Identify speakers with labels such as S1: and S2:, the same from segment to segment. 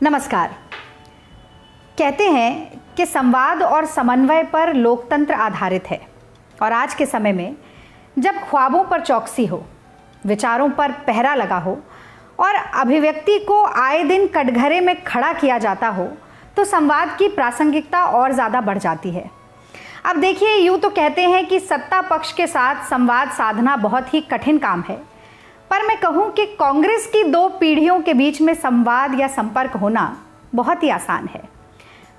S1: नमस्कार। कहते हैं कि संवाद और समन्वय पर लोकतंत्र आधारित है और आज के समय में जब ख्वाबों पर चौकसी हो, विचारों पर पहरा लगा हो और अभिव्यक्ति को आए दिन कटघरे में खड़ा किया जाता हो तो संवाद की प्रासंगिकता और ज़्यादा बढ़ जाती है। अब देखिए, यूँ तो कहते हैं कि सत्ता पक्ष के साथ संवाद साधना बहुत ही कठिन काम है, पर मैं कहूँ कि कांग्रेस की दो पीढ़ियों के बीच में संवाद या संपर्क होना बहुत ही आसान है।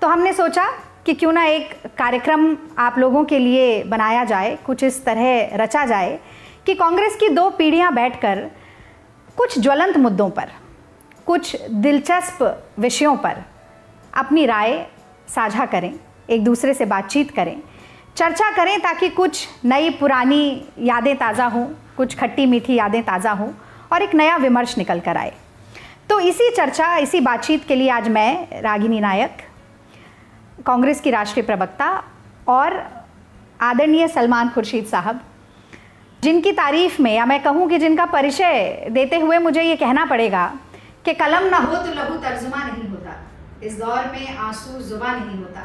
S1: तो हमने सोचा कि क्यों ना एक कार्यक्रम आप लोगों के लिए बनाया जाए, कुछ इस तरह रचा जाए कि कांग्रेस की दो पीढ़ियां बैठकर कुछ ज्वलंत मुद्दों पर, कुछ दिलचस्प विषयों पर अपनी राय साझा करें, एक दूसरे से बातचीत करें, चर्चा करें, ताकि कुछ नई पुरानी यादें ताज़ा हों, कुछ खट्टी मीठी यादें ताज़ा हों और एक नया विमर्श निकल कर आए। तो इसी चर्चा, इसी बातचीत के लिए आज मैं रागिनी नायक, कांग्रेस की राष्ट्रीय प्रवक्ता और आदरणीय सलमान खुर्शीद साहब, जिनकी तारीफ़ में, या मैं कहूँ कि जिनका परिचय देते हुए मुझे ये कहना पड़ेगा कि कलम ना हो तो लहू तर्जुमा नहीं होता, इस दौर में आंसू जुबा नहीं होता,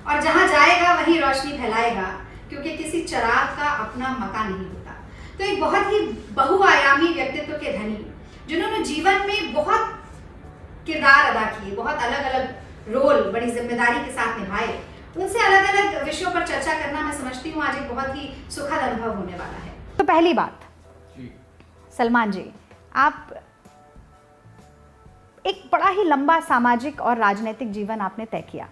S1: और जहाँ जाएगा वहीं रोशनी फैलाएगा, क्योंकि किसी चिराग का अपना मकान नहीं होता। तो एक बहुत ही बहुआयामी व्यक्तित्व के धनी, जिन्होंने जीवन में बहुत किरदार अदा किए, बहुत अलग अलग रोल बड़ी जिम्मेदारी के साथ निभाए, उनसे अलग अलग विषयों पर चर्चा करना मैं समझती हूँ आज एक बहुत ही सुखद अनुभव होने वाला है। तो पहली बात, सलमान जी, आप एक बड़ा ही लंबा सामाजिक और राजनीतिक जीवन आपने तय किया।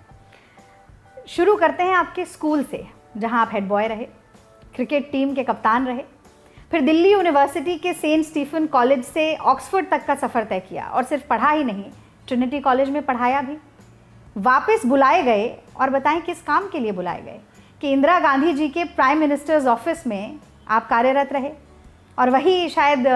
S1: शुरू करते हैं आपके स्कूल से, जहां आप हेड बॉय रहे, क्रिकेट टीम के कप्तान रहे, फिर दिल्ली यूनिवर्सिटी के सेंट स्टीफन कॉलेज से ऑक्सफोर्ड तक का सफ़र तय किया और सिर्फ पढ़ा ही नहीं, ट्रिनिटी कॉलेज में पढ़ाया भी। वापस बुलाए गए, और बताएं किस काम के लिए बुलाए गए, कि इंदिरा गांधी जी के प्राइम मिनिस्टर्स ऑफिस में आप कार्यरत रहे, और वही शायद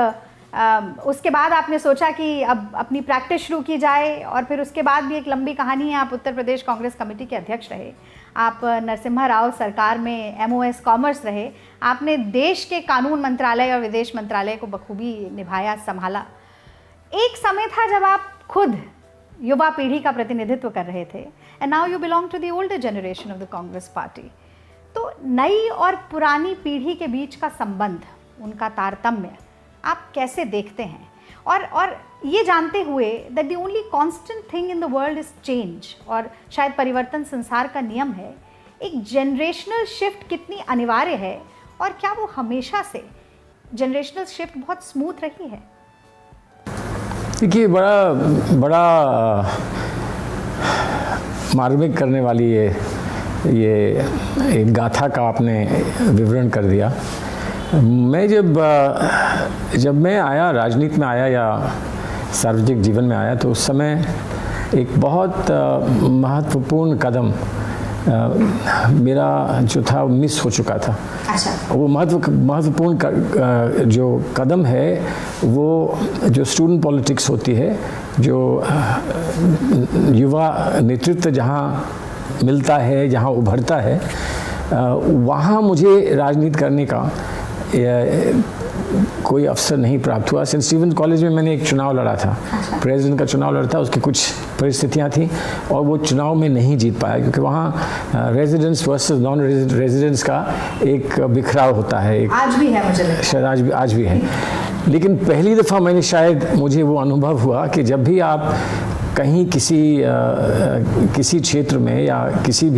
S1: उसके बाद आपने सोचा कि अब अपनी प्रैक्टिस शुरू की जाए, और फिर उसके बाद भी एक लंबी कहानी है, आप उत्तर प्रदेश कांग्रेस कमेटी के अध्यक्ष रहे, आप नरसिम्हा राव सरकार में MOS कॉमर्स रहे, आपने देश के कानून मंत्रालय और विदेश मंत्रालय को बखूबी निभाया, संभाला। एक समय था जब आप खुद युवा पीढ़ी का प्रतिनिधित्व कर रहे थे, and now you belong to the older generation of the Congress party. तो नई और पुरानी पीढ़ी के बीच का संबंध, उनका तारतम्य आप कैसे देखते हैं, और ये जानते हुए that the only constant thing in the world is change, और शायद परिवर्तन संसार का नियम है, एक जनरेशनल शिफ्ट कितनी अनिवार्य है, और क्या वो हमेशा से जनरेशनल शिफ्ट बहुत स्मूथ रही है?
S2: देखिए, बड़ा मार्मिक करने वाली ये एक गाथा का आपने विवरण कर दिया। मैं जब मैं आया, राजनीति में आया या सार्वजनिक जीवन में आया, तो उस समय एक बहुत महत्वपूर्ण कदम मेरा जो था मिस हो चुका था।
S1: अच्छा।
S2: वो महत्वपूर्ण जो कदम है, वो जो स्टूडेंट पॉलिटिक्स होती है, जो युवा नेतृत्व जहाँ मिलता है, जहाँ उभरता है, वहाँ मुझे राजनीति करने का कोई अवसर नहीं प्राप्त हुआ। सेंट स्टीफन कॉलेज में मैंने एक चुनाव लड़ा था, प्रेसिडेंट का चुनाव लड़ा था, उसकी कुछ परिस्थितियाँ थी और वो चुनाव में नहीं जीत पाया, क्योंकि वहाँ रेजिडेंट्स वर्सेस नॉन रेजिडेंट्स का एक बिखराव होता है। आज भी है, मुझे लगता है शायद आज भी है। लेकिन पहली दफ़ा मुझे वो अनुभव हुआ कि जब भी आप कहीं किसी क्षेत्र में या किसी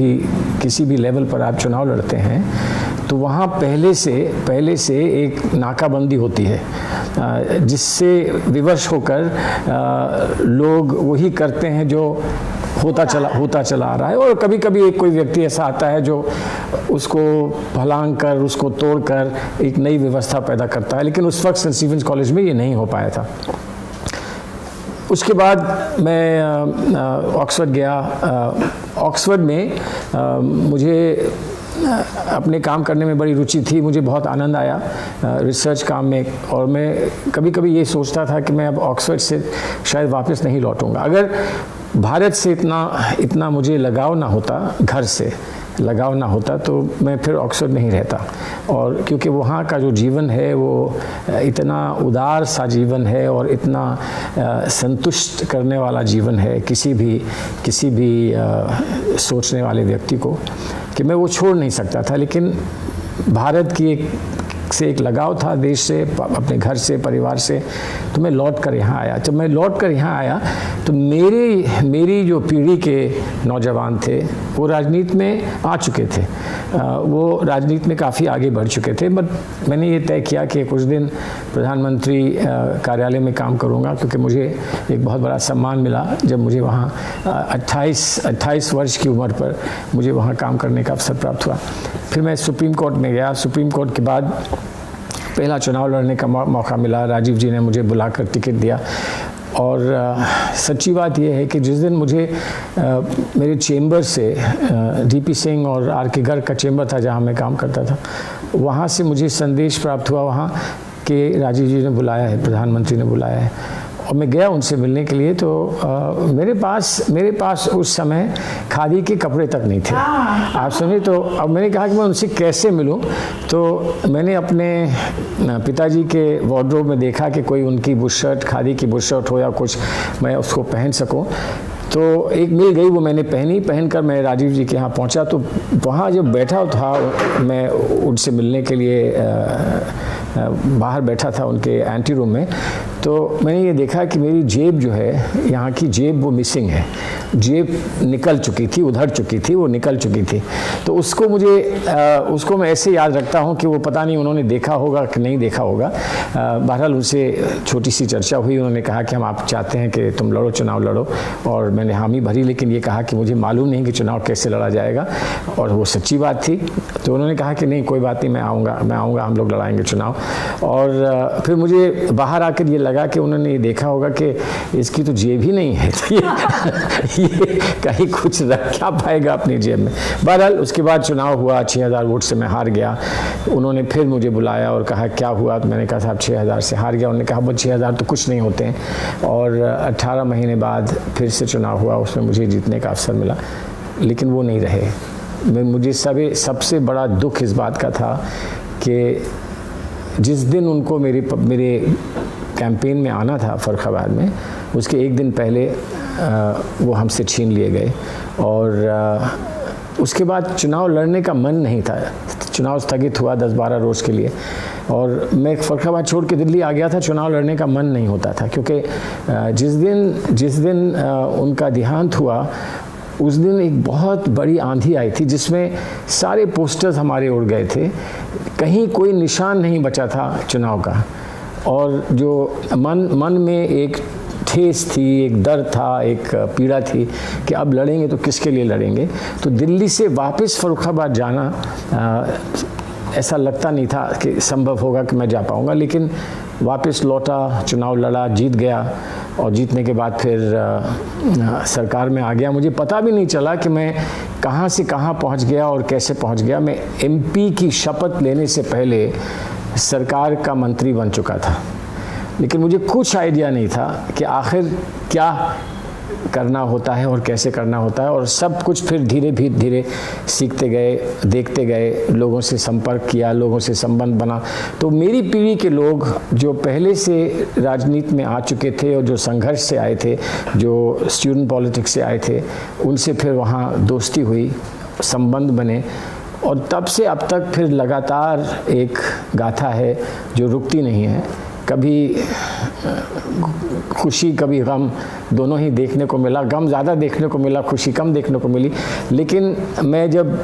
S2: भी लेवल पर आप चुनाव लड़ते हैं, तो वहाँ पहले से एक नाकाबंदी होती है, जिससे विवश होकर लोग वही करते हैं जो होता चला आ रहा है। और कभी कभी कोई व्यक्ति ऐसा आता है जो उसको फलांग कर, उसको तोड़कर एक नई व्यवस्था पैदा करता है, लेकिन उस वक्त सेंट स्टीफेंस कॉलेज में ये नहीं हो पाया था। उसके बाद मैं ऑक्सफोर्ड गया। ऑक्सफोर्ड में मुझे अपने काम करने में बड़ी रुचि थी, मुझे बहुत आनंद आया रिसर्च काम में, और मैं कभी कभी ये सोचता था कि मैं अब ऑक्सफोर्ड से शायद वापस नहीं लौटूंगा। अगर भारत से इतना मुझे लगाव ना होता, घर से लगाव ना होता, तो मैं फिर ऑक्सफोर्ड नहीं रहता। और क्योंकि वहाँ का जो जीवन है वो इतना उदार सा जीवन है और इतना संतुष्ट करने वाला जीवन है किसी भी सोचने वाले व्यक्ति को, कि मैं वो छोड़ नहीं सकता था। लेकिन भारत की एक लगाव था, देश से, अपने घर से, परिवार से, तो मैं लौट कर यहाँ आया। जब मैं लौट कर यहाँ आया तो मेरी जो पीढ़ी के नौजवान थे वो राजनीति में आ चुके थे, वो राजनीति में काफ़ी आगे बढ़ चुके थे। बट मैंने ये तय किया कि कुछ दिन प्रधानमंत्री कार्यालय में काम करूँगा, क्योंकि मुझे एक बहुत बड़ा सम्मान मिला जब मुझे वहाँ 28 वर्ष की उम्र पर मुझे वहाँ काम करने का अवसर प्राप्त हुआ। फिर मैं सुप्रीम कोर्ट में गया। सुप्रीम कोर्ट के बाद पहला चुनाव लड़ने का मौका मिला। राजीव जी ने मुझे बुलाकर टिकट दिया। और सच्ची बात यह है कि जिस दिन मुझे मेरे चेंबर से डीपी सिंह और आर के गर्ग का चेंबर था जहां मैं काम करता था, वहां से मुझे संदेश प्राप्त हुआ वहां कि राजीव जी ने बुलाया है, प्रधानमंत्री ने बुलाया है। और मैं गया उनसे मिलने के लिए। तो मेरे पास उस समय खादी के कपड़े तक नहीं थे, आप सुनिए। तो अब मैंने कहा कि मैं उनसे कैसे मिलूं, तो मैंने अपने पिताजी के वार्डरोब में देखा कि कोई उनकी बुशर्ट, खादी की बुशर्ट हो या कुछ मैं उसको पहन सकूं। तो एक मिल गई, वो मैंने पहनकर मैं राजीव जी के यहाँ पहुँचा। तो वहाँ जब बैठा था मैं उनसे मिलने के लिए बाहर बैठा था उनके एंटी रूम में, तो मैंने ये देखा कि मेरी जेब जो है, यहाँ की जेब वो मिसिंग है, जेब निकल चुकी थी, उधड़ चुकी थी, वो निकल चुकी थी। तो उसको मैं ऐसे याद रखता हूँ कि वो पता नहीं उन्होंने देखा होगा कि नहीं देखा होगा। बहरहाल उनसे छोटी सी चर्चा हुई। उन्होंने कहा कि हम आप चाहते हैं कि तुम लड़ो, चुनाव लड़ो, और मैंने हामी भरी, लेकिन ये कहा कि मुझे मालूम नहीं कि चुनाव कैसे लड़ा जाएगा, और वो सच्ची बात थी। तो उन्होंने कहा कि नहीं कोई बात नहीं, मैं आऊँगा, हम लोग लड़ाएंगे चुनाव। और फिर मुझे बाहर आकर ये लगा कि उन्होंने ये देखा होगा कि इसकी तो जेब ही नहीं है, तो ये कहीं कुछ रख क्या पाएगा अपनी जेब में। बहरहाल उसके बाद चुनाव हुआ, 6000 वोट से मैं हार गया। उन्होंने फिर मुझे बुलाया और कहा क्या हुआ, तो मैंने कहा साहब 6000 से हार गया। उन्होंने कहा बस 6000 तो कुछ नहीं होते हैं। और 18 महीने बाद फिर से चुनाव हुआ, उसमें मुझे जीतने का अवसर मिला, लेकिन वो नहीं रहे। मुझे सबसे बड़ा दुख इस बात का था कि जिस दिन उनको मेरे कैंपेन में आना था फर्रुखाबाद में, उसके एक दिन पहले वो हमसे छीन लिए गए। और उसके बाद चुनाव लड़ने का मन नहीं था। चुनाव स्थगित हुआ 10-12 रोज़ के लिए, और मैं फर्रुखाबाद छोड़ के दिल्ली आ गया था। चुनाव लड़ने का मन नहीं होता था, क्योंकि जिस दिन उनका देहांत हुआ उस दिन एक बहुत बड़ी आंधी आई थी, जिसमें सारे पोस्टर्स हमारे उड़ गए थे, कहीं कोई निशान नहीं बचा था चुनाव का। और जो मन में एक ठेस थी, एक डर था, एक पीड़ा थी कि अब लड़ेंगे तो किसके लिए लड़ेंगे। तो दिल्ली से वापस फर्रुखाबाद जाना ऐसा लगता नहीं था कि संभव होगा कि मैं जा पाऊँगा, लेकिन वापस लौटा, चुनाव लड़ा, जीत गया। और जीतने के बाद फिर सरकार में आ गया। मुझे पता भी नहीं चला कि मैं कहाँ से कहाँ पहुँच गया और कैसे पहुँच गया। मैं एमपी की शपथ लेने से पहले सरकार का मंत्री बन चुका था, लेकिन मुझे कुछ आइडिया नहीं था कि आखिर क्या करना होता है और कैसे करना होता है। और सब कुछ फिर धीरे सीखते गए, देखते गए, लोगों से संपर्क किया, लोगों से संबंध बना। तो मेरी पीढ़ी के लोग जो पहले से राजनीति में आ चुके थे और जो संघर्ष से आए थे, जो स्टूडेंट पॉलिटिक्स से आए थे, उनसे फिर वहाँ दोस्ती हुई, संबंध बने, और तब से अब तक फिर लगातार एक गाथा है जो रुकती नहीं है। कभी खुशी कभी गम दोनों ही देखने को मिला। गम ज़्यादा देखने को मिला, खुशी कम देखने को मिली। लेकिन मैं जब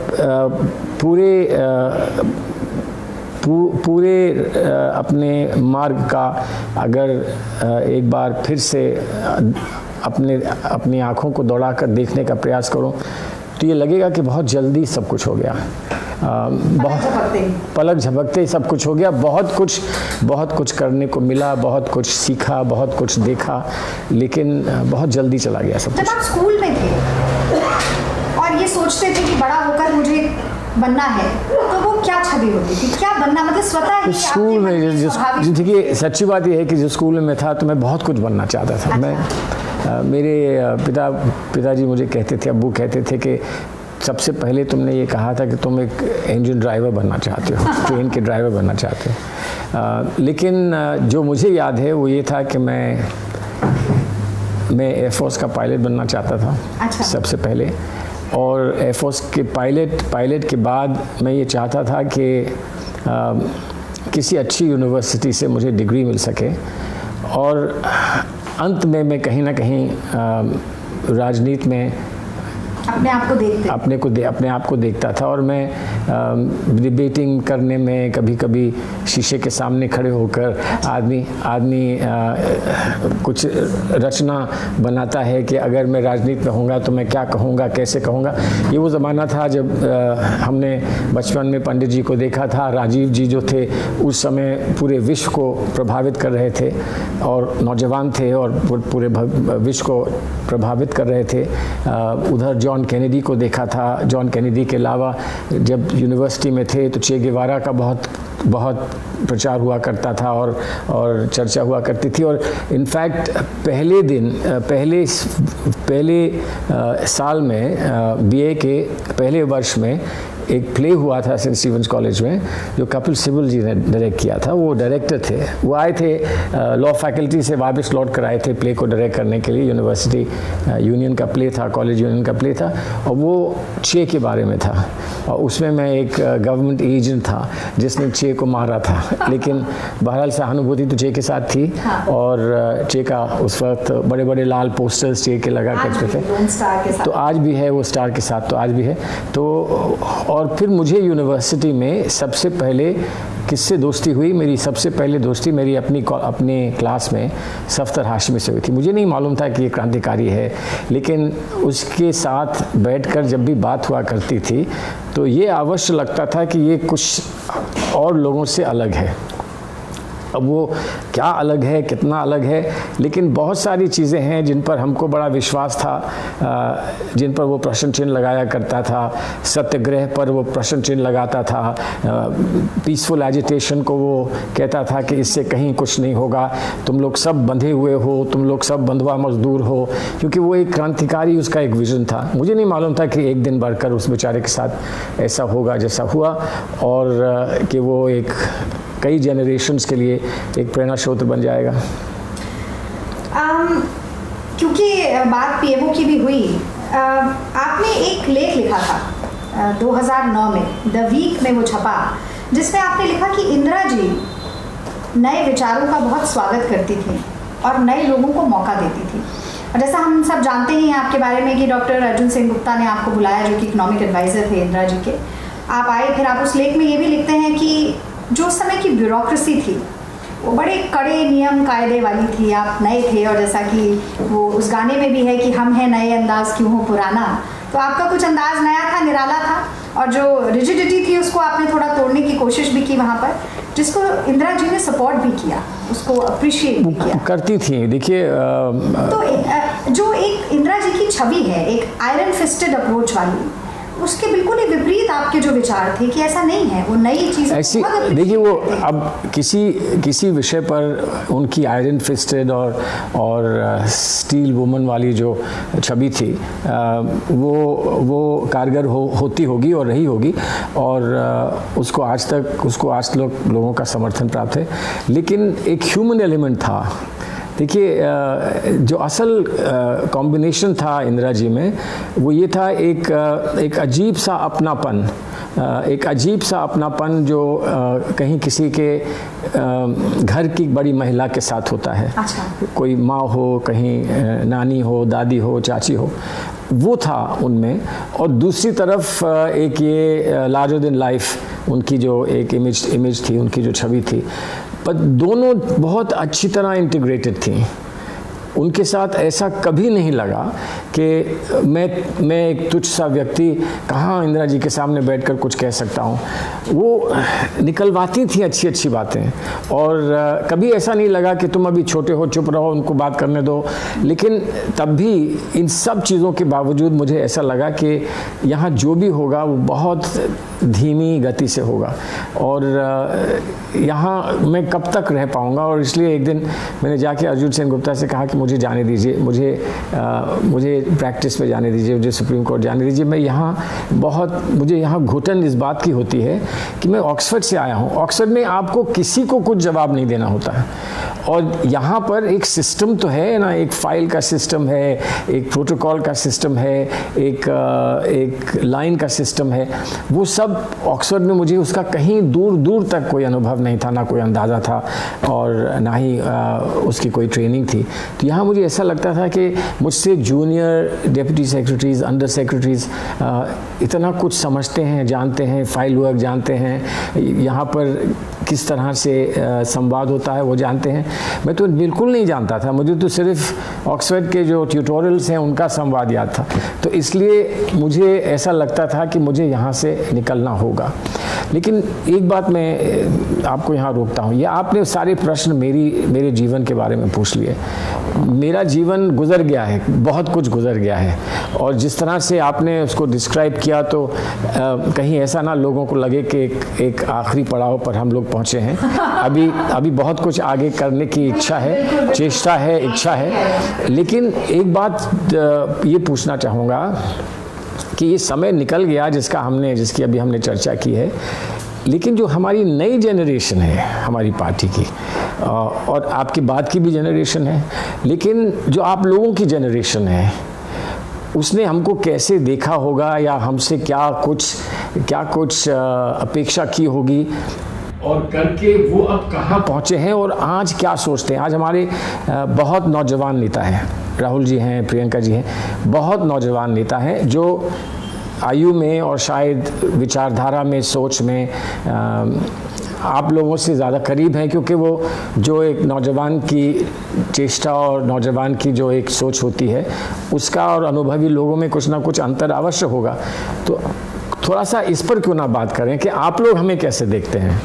S2: पूरे अपने मार्ग का अगर एक बार फिर से अपनी आँखों को दौड़ाकर देखने का प्रयास करूं, तो ये लगेगा कि बहुत जल्दी सब कुछ हो गया। पलक झपकते सब कुछ हो गया। बहुत कुछ करने को मिला, बहुत कुछ सीखा, बहुत कुछ देखा, लेकिन बहुत जल्दी चला गया सब कुछ।
S1: जब आप स्कूल में थे और ये सोचते थे कि बड़ा होकर मुझे बनना है तो वो क्या छवि होती थी, क्या बनना, मतलब स्वतः ही
S2: स्कूल में देखिए सच्ची बात यह है कि जो स्कूल में था तो मैं बहुत कुछ बनना चाहता था। मैं मेरे पिताजी मुझे कहते थे, अब्बू कहते थे कि सबसे पहले तुमने ये कहा था कि तुम एक इंजन ड्राइवर बनना चाहते हो, ट्रेन के ड्राइवर बनना चाहते हो। लेकिन जो मुझे याद है वो ये था कि मैं एयरफोर्स का पायलट बनना चाहता था। अच्छा। सबसे पहले, और एयरफोर्स के पायलट के बाद मैं ये चाहता था कि किसी अच्छी यूनिवर्सिटी से मुझे डिग्री मिल सके, और अंत में मैं कहीं ना कहीं राजनीति में अपने आप को देखता था। और मैं डिबेटिंग करने में, कभी कभी शीशे के सामने खड़े होकर आदमी कुछ रचना बनाता है कि अगर मैं राजनीति में होऊंगा तो मैं क्या कहूँगा, कैसे कहूँगा। ये वो ज़माना था जब हमने बचपन में पंडित जी को देखा था। राजीव जी जो थे उस समय पूरे विश्व को प्रभावित कर रहे थे, और नौजवान थे और पूरे विश्व को प्रभावित कर रहे थे। उधर जॉन कैनेडी को देखा था। जॉन कैनेडी के अलावा जब यूनिवर्सिटी में थे तो चे गेवारा का बहुत प्रचार हुआ करता था और चर्चा हुआ करती थी। और इनफैक्ट पहले साल में बीए के पहले वर्ष में एक प्ले हुआ था सेंट स्टीफेंस कॉलेज में, जो कपिल सिब्बल जी ने डायरेक्ट किया था। वो डायरेक्टर थे, वो आए थे लॉ फैकल्टी से वापस लौट कर आए थे प्ले को डायरेक्ट करने के लिए। यूनिवर्सिटी यूनियन का प्ले था, कॉलेज यूनियन का प्ले था, और वो चे के बारे में था। और उसमें मैं एक गवर्नमेंट एजेंट था जिसने चे को मारा था। लेकिन बहरहाल सहानुभूति तो चे के साथ थी, और चे का उस वक्त बड़े बड़े लाल पोस्टर्स चे के लगा करते थे। तो आज भी है वो स्टार के साथ, तो आज भी है। तो और फिर मुझे यूनिवर्सिटी में सबसे पहले किससे दोस्ती हुई? मेरी सबसे पहले दोस्ती मेरी अपने क्लास में सफ्तर हाशमी से हुई थी। मुझे नहीं मालूम था कि ये क्रांतिकारी है, लेकिन उसके साथ बैठकर जब भी बात हुआ करती थी तो ये अवश्य लगता था कि ये कुछ और लोगों से अलग है। अब वो क्या अलग है, कितना अलग है, लेकिन बहुत सारी चीज़ें हैं जिन पर हमको बड़ा विश्वास था, जिन पर वो प्रश्न चिन्ह लगाया करता था। सत्याग्रह पर वो प्रश्न चिन्ह लगाता था। पीसफुल एजिटेशन को वो कहता था कि इससे कहीं कुछ नहीं होगा, तुम लोग सब बंधे हुए हो, तुम लोग सब बंधुआ मजदूर हो, क्योंकि वो एक क्रांतिकारी, उसका एक विज़न था। मुझे नहीं मालूम था कि एक दिन बढ़कर उस बेचारे के साथ ऐसा होगा जैसा हुआ, और कि वो एक कई जनरेशन्स के लिए एक प्रेरणा स्रोत बन जाएगा।
S1: क्योंकि बात पीएमओ की भी हुई, आपने एक लेख लिखा था 2009 में, द वीक में वो छपा, जिसमें आपने लिखा कि इंदिरा जी नए विचारों का बहुत स्वागत करती थी और नए लोगों को मौका देती थी। और जैसा हम सब जानते हैं आपके बारे में कि डॉक्टर अर्जुन सिंह गुप्ता ने आपको बुलाया, जो कि इकोनॉमिक एडवाइज़र थे इंदिरा जी के। आप आए, फिर आप उस लेख में ये भी लिखते हैं कि जो उस समय की ब्यूरोक्रेसी थी वो बड़े कड़े नियम कायदे वाली थी, आप नए थे, और जैसा कि वो उस गाने में भी है कि हम हैं नए, अंदाज क्यों हो पुराना, तो आपका कुछ अंदाज नया था, निराला था, और जो रिजिडिटी थी उसको आपने थोड़ा तोड़ने की कोशिश भी की वहाँ पर, जिसको इंदिरा जी ने सपोर्ट भी किया, उसको अप्रिशिएट भी किया,
S2: करती थी। देखिए
S1: तो जो एक इंदिरा जी की छवि है, एक आयरन फिस्टेड अप्रोच वाली, उसके बिल्कुल ही विपरीत आपके जो विचार थे कि ऐसा नहीं है, वो नई चीज़
S2: ऐसी। देखिए वो अब किसी विषय पर उनकी आयरन फिस्टेड और स्टील वुमन वाली जो छवि थी वो कारगर होती होगी और रही होगी, और उसको आज लोगों का समर्थन प्राप्त है। लेकिन एक ह्यूमन एलिमेंट था। देखिए जो असल कॉम्बिनेशन था इंदिरा जी में, वो ये था एक अजीब सा अपनापन जो कहीं किसी के घर की बड़ी महिला के साथ होता है। अच्छा। कोई माँ हो, कहीं नानी हो, दादी हो, चाची हो, वो था उनमें। और दूसरी तरफ एक ये लार्जर देन लाइफ उनकी जो एक इमेज थी, उनकी जो छवि थी, पर दोनों बहुत अच्छी तरह इंटीग्रेटेड थी। उनके साथ ऐसा कभी नहीं लगा कि मैं एक तुच्छ सा व्यक्ति कहाँ इंदिरा जी के सामने बैठकर कुछ कह सकता हूँ। वो निकलवाती थी अच्छी बातें, और कभी ऐसा नहीं लगा कि तुम अभी छोटे हो, चुप रहो, उनको बात करने दो। लेकिन तब भी इन सब चीज़ों के बावजूद मुझे ऐसा लगा कि यहाँ जो भी होगा वो बहुत धीमी गति से होगा और यहाँ मैं कब तक रह पाऊँगा। और इसलिए एक दिन मैंने जाके अर्जुन सेन गुप्ता से कहा कि मुझे जाने दीजिए, मुझे प्रैक्टिस पे जाने दीजिए, मुझे सुप्रीम कोर्ट जाने दीजिए। मैं यहाँ मुझे यहाँ घुटन इस बात की होती है कि मैं ऑक्सफर्ड से आया हूँ। ऑक्सफर्ड में आपको किसी को कुछ जवाब नहीं देना होता है और यहाँ पर एक सिस्टम तो है ना, एक फाइल का सिस्टम है, एक प्रोटोकॉल का सिस्टम है, एक लाइन का सिस्टम है। वो सब ऑक्सफर्ड में मुझे उसका कहीं दूर दूर तक कोई अनुभव नहीं था, ना कोई अंदाज़ा था और ना ही उसकी कोई ट्रेनिंग थी। तो यहाँ मुझे ऐसा लगता था कि मुझसे junior deputy secretaries, under secretaries इतना कुछ समझते हैं, जानते हैं, फाइल वर्क जानते हैं, यहाँ पर किस तरह से संवाद होता है वो जानते हैं। मैं तो बिल्कुल नहीं जानता था, मुझे तो सिर्फ ऑक्सफर्ड के जो ट्यूटोरियल्स हैं उनका संवाद याद था। तो इसलिए मुझे ऐसा लगता था कि मुझे यहाँ से निकलना होगा। लेकिन एक बात मैं आपको यहाँ रोकता हूँ, ये आपने सारे प्रश्न मेरे जीवन के बारे में पूछ लिए। मेरा जीवन गुजर गया है, बहुत कुछ गुजर गया है और जिस तरह से आपने उसको डिस्क्राइब किया तो कहीं ऐसा ना लोगों को लगे कि एक आखिरी पड़ाव पर हम लोग पहुँचे हैं। अभी बहुत कुछ आगे करने की इच्छा है, चेष्टा है, इच्छा है। लेकिन एक बात ये पूछना चाहूँगा कि ये समय निकल गया जिसकी अभी हमने चर्चा की है, लेकिन जो हमारी नई जनरेशन है हमारी पार्टी की और आपकी बाद की भी जनरेशन है, लेकिन जो आप लोगों की जनरेशन है उसने हमको कैसे देखा होगा या हमसे क्या कुछ अपेक्षा की होगी और करके वो अब कहाँ पहुँचे हैं और आज क्या सोचते हैं। आज हमारे बहुत नौजवान नेता हैं, राहुल जी हैं, प्रियंका जी हैं, बहुत नौजवान नेता हैं जो आयु में और शायद विचारधारा में, सोच में आप लोगों से ज़्यादा करीब हैं, क्योंकि वो जो एक नौजवान की चेष्टा और नौजवान की जो एक सोच होती है उसका और अनुभवी लोगों में कुछ ना कुछ अंतर अवश्य होगा। तो थोड़ा सा इस पर क्यों ना बात करें कि आप लोग हमें कैसे देखते हैं।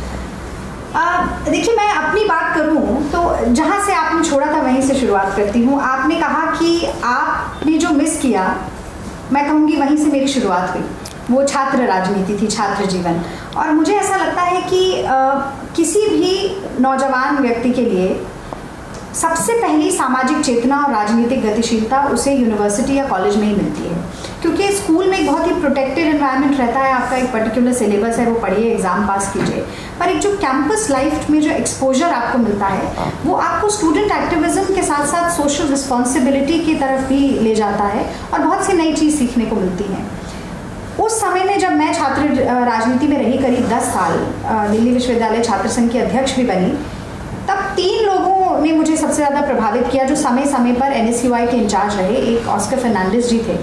S1: देखिए, मैं अपनी बात करूं तो जहां से आपने छोड़ा था वहीं से शुरुआत करती हूं। आपने कहा कि आपने जो मिस किया, मैं कहूँगी वहीं से मेरी शुरुआत हुई। वो छात्र राजनीति थी, छात्र जीवन। और मुझे ऐसा लगता है कि किसी भी नौजवान व्यक्ति के लिए सबसे पहली सामाजिक चेतना और राजनीतिक गतिशीलता उसे यूनिवर्सिटी या कॉलेज में ही मिलती है, क्योंकि स्कूल में एक बहुत ही प्रोटेक्टेड एनवायरनमेंट रहता है, आपका एक पर्टिकुलर सिलेबस है, वो पढ़िए, एग्जाम पास कीजिए। पर एक जो कैंपस लाइफ में जो एक्सपोजर आपको मिलता है वो आपको स्टूडेंट एक्टिविज्म के साथ साथ सोशल रिस्पॉन्सिबिलिटी की तरफ भी ले जाता है और बहुत सी नई चीज़ सीखने को मिलती है। उस समय में जब मैं छात्र राजनीति में रही, करीब 10 साल, दिल्ली विश्वविद्यालय छात्र संघ की अध्यक्ष भी बनी, तब 3 लोगों ने मुझे सबसे ज़्यादा प्रभावित किया जो समय समय पर NSUI के इंचार्ज रहे। एक ऑस्कर फर्नांडिस जी थे,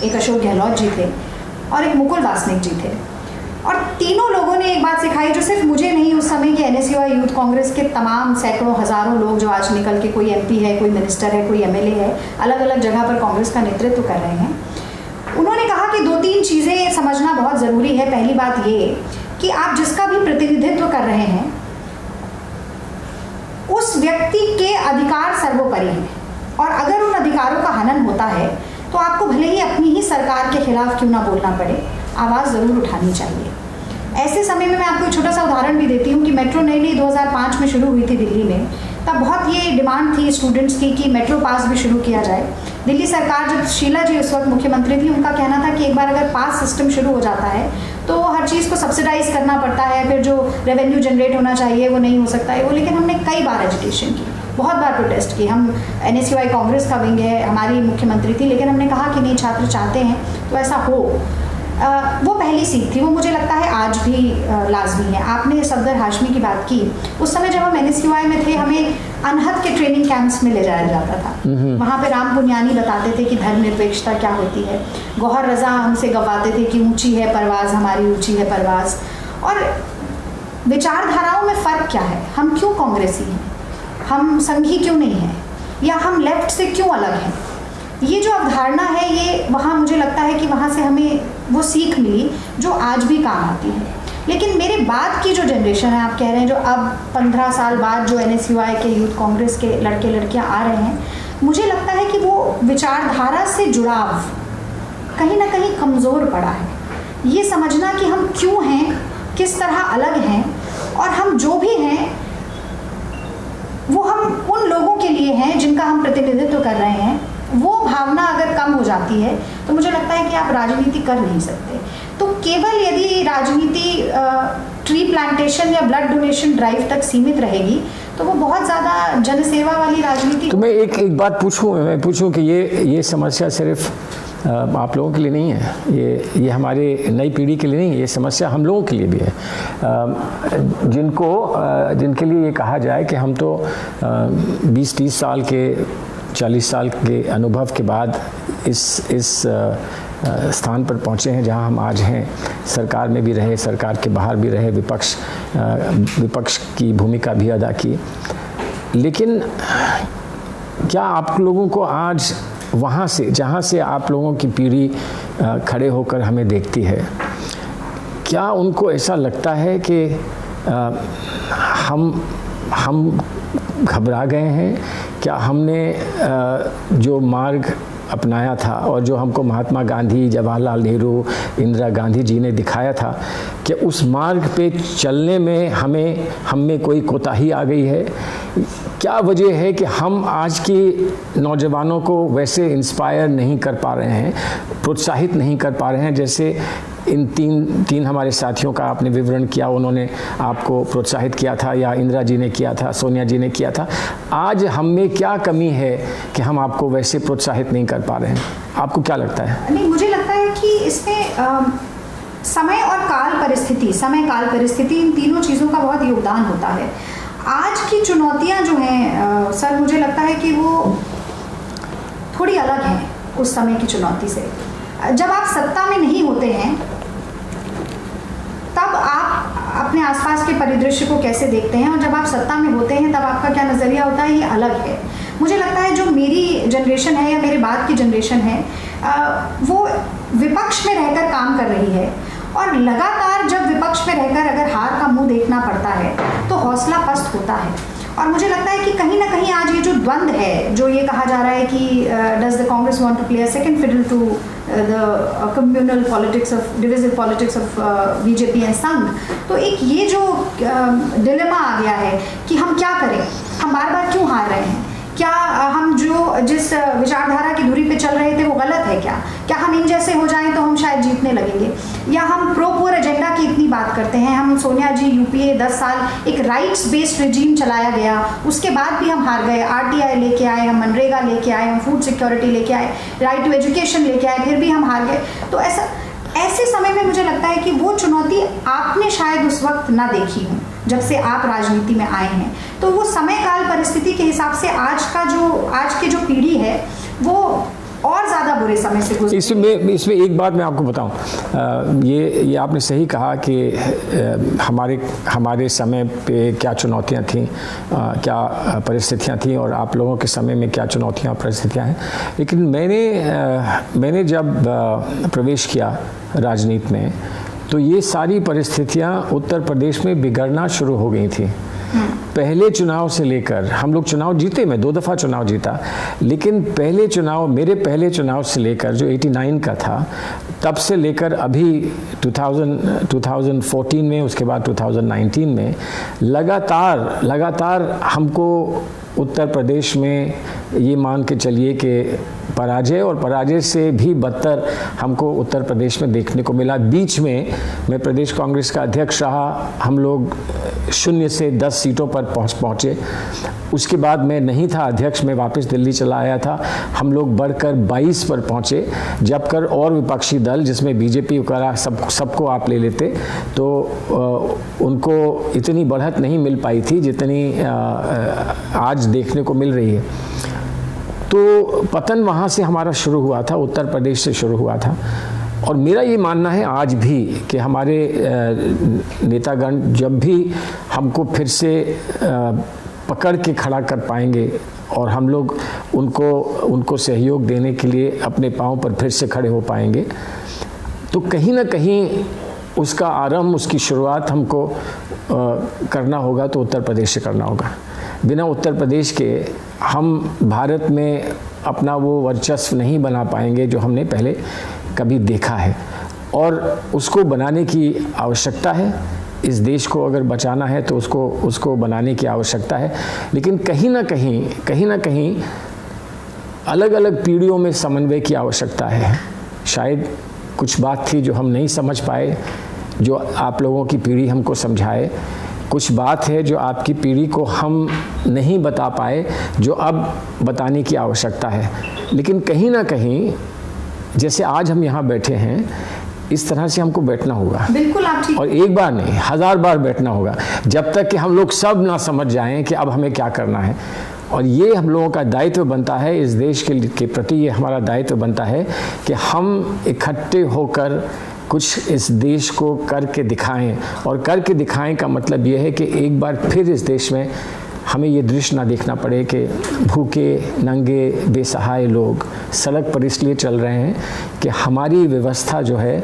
S1: एक अशोक गहलोत जी थे और एक मुकुल वासनिक जी थे। और तीनों लोगों ने एक बात सिखाई जो सिर्फ मुझे नहीं, उस समय के NSUI यूथ कांग्रेस के तमाम सैकड़ों हज़ारों लोग जो आज निकल के कोई MP है, कोई मिनिस्टर है, कोई MLA है, अलग अलग जगह पर कांग्रेस का नेतृत्व कर रहे हैं। उन्होंने कहा कि 2-3 चीज़ें समझना बहुत ज़रूरी है। पहली बात ये कि आप जिसका भी प्रतिनिधित्व कर रहे हैं उस व्यक्ति के अधिकार सर्वोपरि हैं और अगर उन अधिकारों का हनन होता है तो आपको भले ही अपनी ही सरकार के खिलाफ क्यों ना बोलना पड़े, आवाज़ ज़रूर उठानी चाहिए। ऐसे समय में मैं आपको एक छोटा सा उदाहरण भी देती हूँ कि मेट्रो नई 2005 में शुरू हुई थी दिल्ली में। तब बहुत ये डिमांड थी स्टूडेंट्स की कि मेट्रो पास भी शुरू किया जाए। दिल्ली सरकार, जब शीला जी उस वक्त मुख्यमंत्री थी, उनका कहना था कि एक बार अगर पास सिस्टम शुरू हो जाता है तो हर चीज़ को सब्सिडाइज करना पड़ता है, फिर जो रेवेन्यू जनरेट होना चाहिए वो नहीं हो सकता है वो। लेकिन हमने कई बार एजुकेशन की, बहुत बार प्रोटेस्ट की। हम NSUI कांग्रेस का विंग है, हमारी मुख्यमंत्री थी, लेकिन हमने कहा कि नहीं, छात्र चाहते हैं तो ऐसा हो। वो पहली सीख थी, वो मुझे लगता है आज भी लाजमी है। आपने सफदर हाशमी की बात की, उस समय जब हम NSUI में थे हमें अनहद के ट्रेनिंग कैंप्स में ले जाया जाता था। वहाँ पे राम पुनियानी बताते थे कि धर्मनिरपेक्षता क्या होती है। गौहर रजा हमसे गवाते थे कि ऊंची है परवाज़ हमारी, ऊंची है परवाज़। और विचारधाराओं में फ़र्क क्या है, हम क्यों कांग्रेसी हैं, हम संघी क्यों नहीं हैं, या हम लेफ्ट से क्यों अलग हैं, ये जो अवधारणा है ये वहाँ मुझे लगता है कि वहाँ से हमें वो सीख मिली जो आज भी काम आती है। लेकिन मेरे बाद की जो जनरेशन है, आप कह रहे हैं जो अब 15 साल बाद जो NSUI के यूथ कांग्रेस के लड़के लड़कियाँ आ रहे हैं, मुझे लगता है कि वो विचारधारा से जुड़ाव कहीं ना कहीं कमज़ोर पड़ा है, ये समझना कि हम क्यों हैं, किस तरह अलग हैं, और हम जो भी हैं वो हम उन लोगों के लिए हैं जिनका हम प्रतिनिधित्व कर रहे हैं, वो भावना अगर कम हो जाती है तो मुझे लगता है कि आप राजनीति कर नहीं सकते। तो केवल यदि राजनीति ट्री प्लांटेशन या ब्लड डोनेशन ड्राइव तक सीमित रहेगी तो वो बहुत ज़्यादा जनसेवा वाली राजनीति।
S2: तो मैं एक बात पूछूं कि ये समस्या सिर्फ आप लोगों के लिए नहीं है, ये हमारे नई पीढ़ी के लिए नहीं है, ये समस्या हम लोगों के लिए भी है, जिनके लिए ये कहा जाए कि हम तो 20-30 साल के 40 साल के अनुभव के बाद इस स्थान पर पहुँचे हैं जहां हम आज हैं। सरकार में भी रहे, सरकार के बाहर भी रहे, विपक्ष की भूमिका भी अदा की, लेकिन क्या आप लोगों को आज वहाँ से जहाँ से आप लोगों की पीढ़ी खड़े होकर हमें देखती है, क्या उनको ऐसा लगता है कि हम घबरा गए हैं? क्या हमने जो मार्ग अपनाया था और जो हमको महात्मा गांधी, जवाहरलाल नेहरू, इंदिरा गांधी जी ने दिखाया था, कि उस मार्ग पे चलने में हम में कोई कोताही आ गई है? क्या वजह है कि हम आज की नौजवानों को वैसे इंस्पायर नहीं कर पा रहे हैं, प्रोत्साहित नहीं कर पा रहे हैं, जैसे इन तीन हमारे साथियों का आपने विवरण किया, उन्होंने आपको प्रोत्साहित किया था, या इंदिरा जी ने किया था, सोनिया जी ने किया था। आज हम में क्या कमी है कि हम आपको वैसे प्रोत्साहित नहीं कर पा रहे हैं? आपको क्या लगता है?
S1: नहीं, मुझे लगता है कि इसमें समय और काल परिस्थिति इन तीनों चीज़ों का बहुत योगदान होता है। आज की चुनौतियां जो हैं सर, मुझे लगता है कि वो थोड़ी अलग हैं उस समय की चुनौती से। जब आप सत्ता में नहीं होते हैं तब आप अपने आसपास के परिदृश्य को कैसे देखते हैं, और जब आप सत्ता में होते हैं तब आपका क्या नज़रिया होता है, ये अलग है। मुझे लगता है जो मेरी जनरेशन है या मेरे बाद की जनरेशन है वो विपक्ष में रहकर काम कर रही है, और लगातार जब विपक्ष में रहकर अगर हार का मुंह देखना पड़ता है तो हौसला पस्त होता है। और मुझे लगता है कि कहीं ना कहीं आज ये जो द्वंद्व है, जो ये कहा जा रहा है कि does the Congress want to play a second fiddle to the communal politics of divisive politics of BJP and Sangh, तो एक ये जो डिलेमा आ गया है कि हम क्या करें, हम बार बार क्यों हार रहे हैं, क्या हम जिस विचारधारा की धुरी पे चल रहे थे वो गलत है, क्या हम इन जैसे हो जाएं तो हम शायद जीतने लगेंगे, या हम प्रो पुअर एजेंडा की इतनी बात करते हैं। हम सोनिया जी यूपीए 10 साल एक राइट्स बेस्ड रिजीम चलाया गया, उसके बाद भी हम हार गए। आरटीआई लेके आए, हम मनरेगा लेके आए, हम फूड सिक्योरिटी लेके आए, राइट टू एजुकेशन लेके आए, फिर भी हम हार गए। तो ऐसे समय में मुझे लगता है कि वो चुनौती आपने शायद उस वक्त ना देखी हो जब से आप राजनीति में आए हैं। तो वो समय काल परिस्थिति के हिसाब से आज की जो पीढ़ी है वो और ज़्यादा बुरे समय से गुजरी।
S2: इसमें एक बात मैं आपको बताऊं, ये आपने सही कहा कि हमारे समय पे क्या चुनौतियां थीं, क्या परिस्थितियां थीं, और आप लोगों के समय में क्या चुनौतियां परिस्थितियां हैं। लेकिन मैंने जब प्रवेश किया राजनीति में तो ये सारी परिस्थितियां उत्तर प्रदेश में बिगड़ना शुरू हो गई थी। पहले चुनाव से लेकर, हम लोग चुनाव जीते, मैं 2 दफ़ा चुनाव जीता, लेकिन मेरे पहले चुनाव से लेकर जो 89 का था, तब से लेकर अभी 2014 में, उसके बाद 2019 में लगातार हमको उत्तर प्रदेश में ये मान के चलिए कि पराजय से भी बदतर हमको उत्तर प्रदेश में देखने को मिला। बीच में मैं प्रदेश कांग्रेस का अध्यक्ष रहा, हम लोग 0 से 10 सीटों पर पहुंचे। उसके बाद मैं नहीं था अध्यक्ष, मैं वापस दिल्ली चला आया था, हम लोग बढ़कर 22 पर पहुंचे, जबकर और विपक्षी दल जिसमें बीजेपी वगैरह सबको आप ले लेते तो उनको इतनी बढ़त नहीं मिल पाई थी जितनी आज देखने को मिल रही है। तो पतन वहाँ से हमारा शुरू हुआ था, उत्तर प्रदेश से शुरू हुआ था। और मेरा ये मानना है आज भी कि हमारे नेतागण जब भी हमको फिर से पकड़ के खड़ा कर पाएंगे और हम लोग उनको सहयोग देने के लिए अपने पाँव पर फिर से खड़े हो पाएंगे, तो कहीं ना कहीं उसका आरंभ, उसकी शुरुआत हमको करना होगा तो उत्तर प्रदेश से करना होगा। बिना उत्तर प्रदेश के हम भारत में अपना वो वर्चस्व नहीं बना पाएंगे जो हमने पहले कभी देखा है। और उसको बनाने की आवश्यकता है। इस देश को अगर बचाना है तो उसको बनाने की आवश्यकता है। लेकिन कहीं ना कहीं अलग अलग पीढ़ियों में समन्वय की आवश्यकता है। शायद कुछ बात थी जो हम नहीं समझ पाए, जो आप लोगों की पीढ़ी हमको समझाए। कुछ बात है जो आपकी पीढ़ी को हम नहीं बता पाए, जो अब बताने की आवश्यकता है। लेकिन कहीं ना कहीं जैसे आज हम यहाँ बैठे हैं, इस तरह से हमको बैठना होगा।
S1: बिल्कुल आप ठीक। और
S2: एक बार नहीं, 1000 बार बैठना होगा, जब तक कि हम लोग सब ना समझ जाएं कि अब हमें क्या करना है। और ये हम लोगों का दायित्व बनता है, इस देश के प्रति ये हमारा दायित्व बनता है कि हम इकट्ठे होकर कुछ इस देश को करके दिखाएं। और करके दिखाएं का मतलब ये है कि एक बार फिर इस देश में हमें ये दृश्य ना देखना पड़े कि भूखे नंगे बेसहाय लोग सड़क पर इसलिए चल रहे हैं कि हमारी व्यवस्था जो है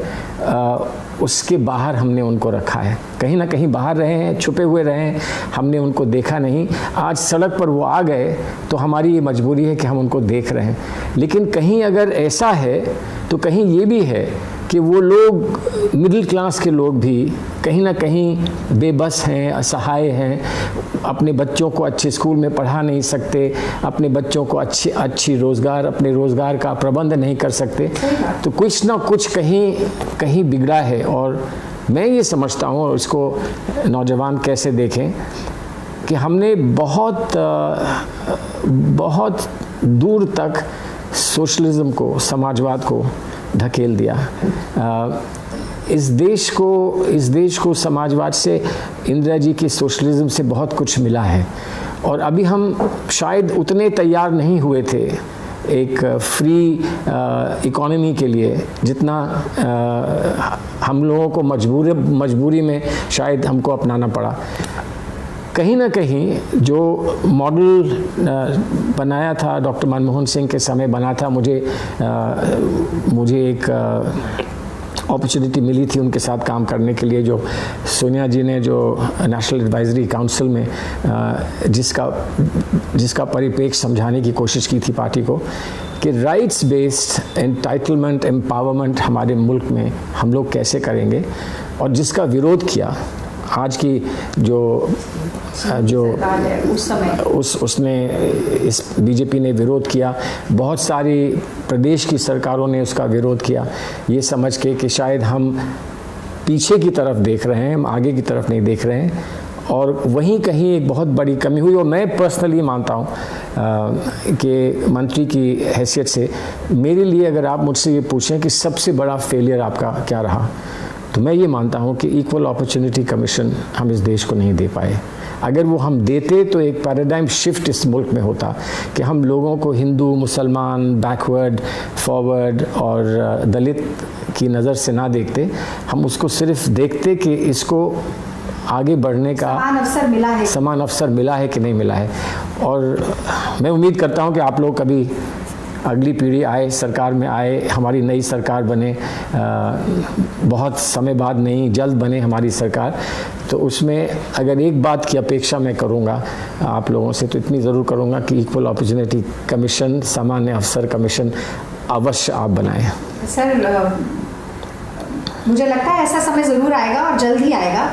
S2: उसके बाहर हमने उनको रखा है। कहीं ना कहीं बाहर रहे हैं, छुपे हुए रहे हैं, हमने उनको देखा नहीं। आज सड़क पर वो आ गए तो हमारी ये मजबूरी है कि हम उनको देख रहे हैं। लेकिन कहीं अगर ऐसा है तो कहीं ये भी है कि वो लोग, मिडिल क्लास के लोग भी कहीं ना कहीं बेबस हैं, असहाय हैं, अपने बच्चों को अच्छे स्कूल में पढ़ा नहीं सकते, अपने बच्चों को अपने रोज़गार का प्रबंध नहीं कर सकते। तो कुछ ना कुछ कहीं बिगड़ा है। और मैं ये समझता हूँ, और इसको नौजवान कैसे देखें, कि हमने बहुत दूर तक सोशलिज्म को, समाजवाद को धकेल दिया। इस देश को समाजवाद से, इंदिरा जी के सोशलिज्म से बहुत कुछ मिला है। और अभी हम शायद उतने तैयार नहीं हुए थे एक फ्री इकोनॉमी के लिए, जितना हम लोगों को मजबूरी में शायद हमको अपनाना पड़ा। कहीं ना कहीं जो मॉडल बनाया था डॉक्टर मनमोहन सिंह के समय बना था, मुझे एक अपॉर्चुनिटी मिली थी उनके साथ काम करने के लिए, जो सोनिया जी ने जो नेशनल एडवाइजरी काउंसिल में जिसका परिप्रेक्ष्य समझाने की कोशिश की थी पार्टी को, कि राइट्स बेस्ड एंटाइटलमेंट एम्पावरमेंट हमारे मुल्क में हम लोग कैसे करेंगे। और जिसका विरोध किया आज की जो उस समय उसने इस बीजेपी ने विरोध किया, बहुत सारी प्रदेश की सरकारों ने उसका विरोध किया, ये समझ के कि शायद हम पीछे की तरफ देख रहे हैं, हम आगे की तरफ नहीं देख रहे हैं। और वहीं कहीं एक बहुत बड़ी कमी हुई। और मैं पर्सनली मानता हूँ कि मंत्री की हैसियत से मेरे लिए अगर आप मुझसे ये पूछें कि सबसे बड़ा फेलियर आपका क्या रहा, तो मैं ये मानता हूँ कि इक्वल अपॉर्चुनिटी कमीशन हम इस देश को नहीं दे पाए। अगर वो हम देते तो एक पैराडाइम शिफ्ट इस मुल्क में होता कि हम लोगों को हिंदू, मुसलमान, बैकवर्ड, फॉरवर्ड और दलित की नज़र से ना देखते, हम उसको सिर्फ देखते कि इसको आगे बढ़ने का समान अवसर मिला है कि नहीं मिला है। और मैं उम्मीद करता हूँ कि आप लोग कभी अगली पीढ़ी आए, सरकार में आए, हमारी नई सरकार बने, बहुत समय बाद नहीं, जल्द बने हमारी सरकार, तो उसमें अगर एक बात की अपेक्षा मैं करूँगा आप लोगों से, तो इतनी ज़रूर करूँगा कि इक्वल अपॉर्चुनिटी कमीशन, सामान्य अवसर कमीशन अवश्य आप बनाएं।
S1: सर, मुझे लगता है ऐसा समय ज़रूर आएगा और जल्द ही आएगा।